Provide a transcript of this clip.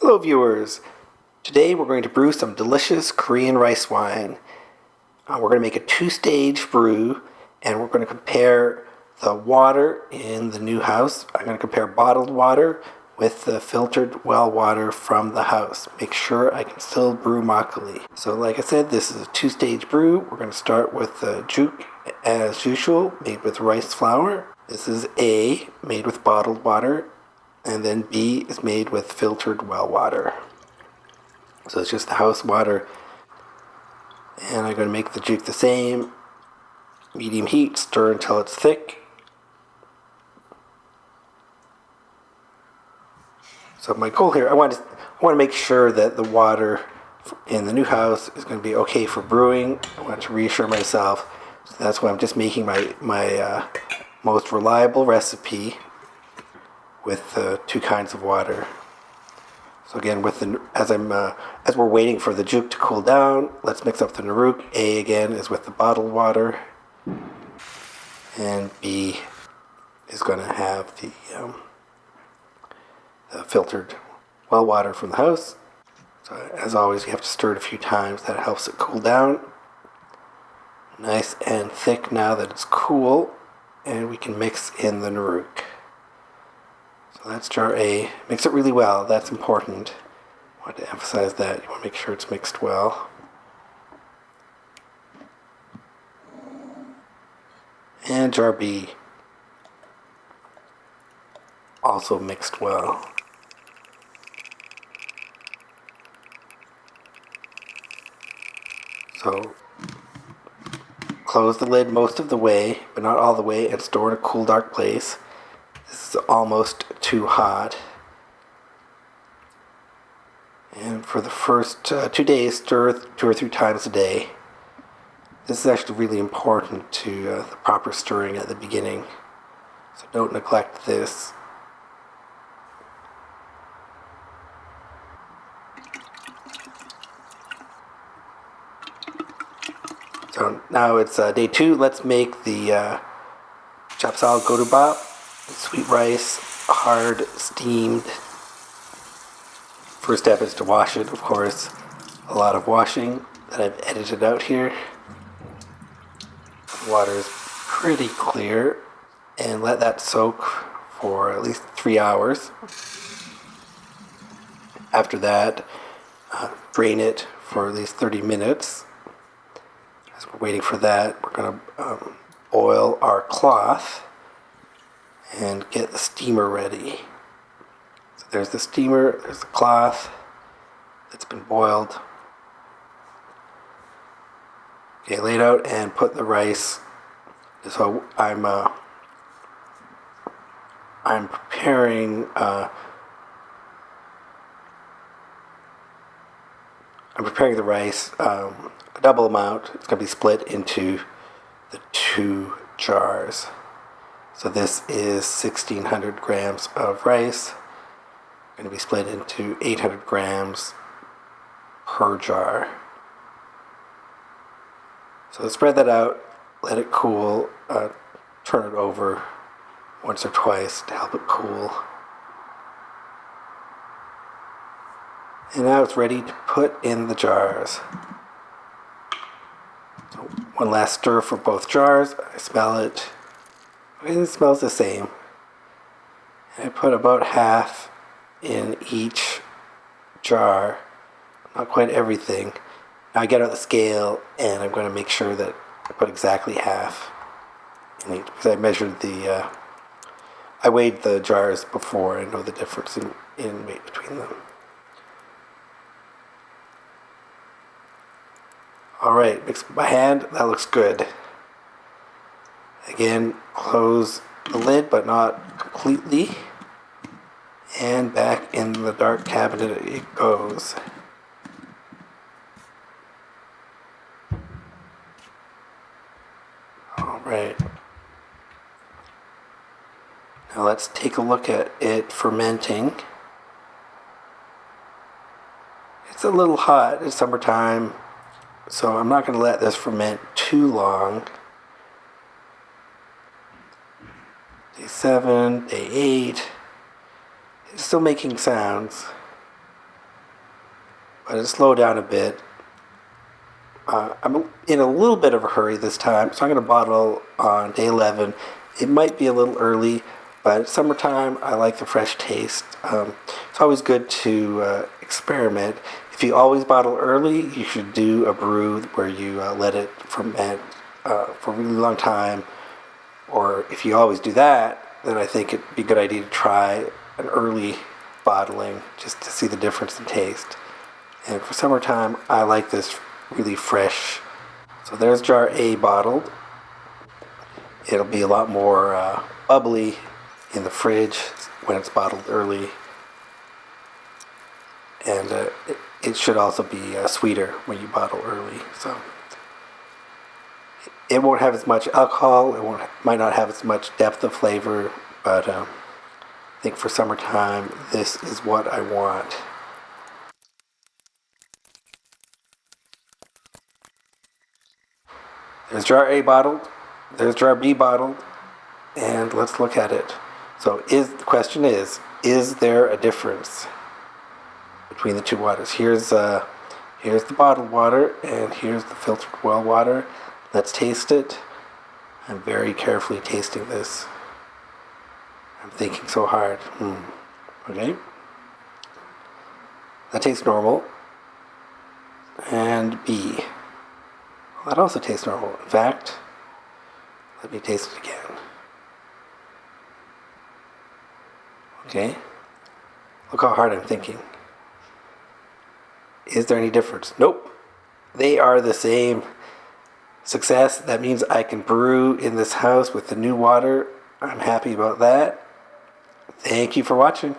Hello viewers! Today we're going to brew some delicious Korean rice wine. We're going to make a two-stage brew, and we're going to compare the water in the new house. I'm going to compare bottled water with the filtered well water from the house. Make sure I can still brew makgeolli. So like I said, this is a two-stage brew. We're going to start with the juk as usual, made with rice flour. This is A, made with bottled water. And then B is made with filtered well water. So it's just the house water. And I'm going to make the juk the same. Medium heat, stir until it's thick. So my goal here, I want to make sure that the water in the new house is going to be okay for brewing. I want to reassure myself. So that's why I'm just making my most reliable recipe with two kinds of water. So again, as we're waiting for the juk to cool down, let's mix up the naruk. A again is with the bottled water, and B is going to have the filtered well water from the house. So as always, you have to stir it a few times. That helps it cool down. Nice and thick now that it's cool, and we can mix in the naruk. So that's jar A. Mix it really well. That's important. I want to emphasize that. You want to make sure it's mixed well. And jar B. Also mixed well. So close the lid most of the way, but not all the way, and store in a cool, dark place. This is almost too hot. And for the first 2 days, stir 2 or 3 times a day. This is actually really important to the proper stirring at the beginning. So don't neglect this. So now it's day 2. Let's make the chapsal godubap. Sweet rice, hard steamed. First step is to wash it, of course. A lot of washing that I've edited out here. The water is pretty clear, and let that soak for at least 3 hours. After that, drain it for at least 30 minutes. As we're waiting for that, we're going to oil our cloth and get the steamer ready. So there's the steamer, there's the cloth that's been boiled. Okay, laid out, and put the rice. So I'm preparing the rice a double amount. It's going to be split into the 2 jars. So this is 1,600 grams of rice, going to be split into 800 grams per jar. So spread that out, let it cool, turn it over once or twice to help it cool. And now it's ready to put in the jars. So one last stir for both jars. I smell it. It smells the same. I put about half in each jar, not quite everything. Now I get out the scale, and I'm going to make sure that I put exactly half in each, because I measured I weighed the jars before. I know the difference in weight between them. Alright, mix with my hand. That looks good. Again, close the lid, but not completely. And back in the dark cabinet it goes. Alright. Now let's take a look at it fermenting. It's a little hot. It's summertime, so I'm not going to let this ferment too long. Day 7, day 8. It's still making sounds. but it'll slow down a bit. I'm in a little bit of a hurry this time, so I'm going to bottle on day 11. It might be a little early, but summertime, I like the fresh taste. It's always good to experiment. If you always bottle early, you should do a brew where you let it ferment for a really long time. Or if you always do that, then I think it'd be a good idea to try an early bottling just to see the difference in taste. And for summertime, I like this really fresh. So there's jar A bottled. It'll be a lot more bubbly in the fridge when it's bottled early. And it should also be sweeter when you bottle early. So it won't have as much alcohol. Might not have as much depth of flavor, but I think for summertime, this is what I want. There's jar A bottled, there's jar B bottled, and let's look at it. So the question is there a difference between the two waters? Here's the bottled water, and here's the filtered well water. Let's taste it. I'm very carefully tasting this. I'm thinking so hard. Okay. That tastes normal. And B. Well, that also tastes normal. In fact, let me taste it again. Okay. Look how hard I'm thinking. Is there any difference? Nope. They are the same. Success. That means I can brew in this house with the new water. I'm happy about that. Thank you for watching.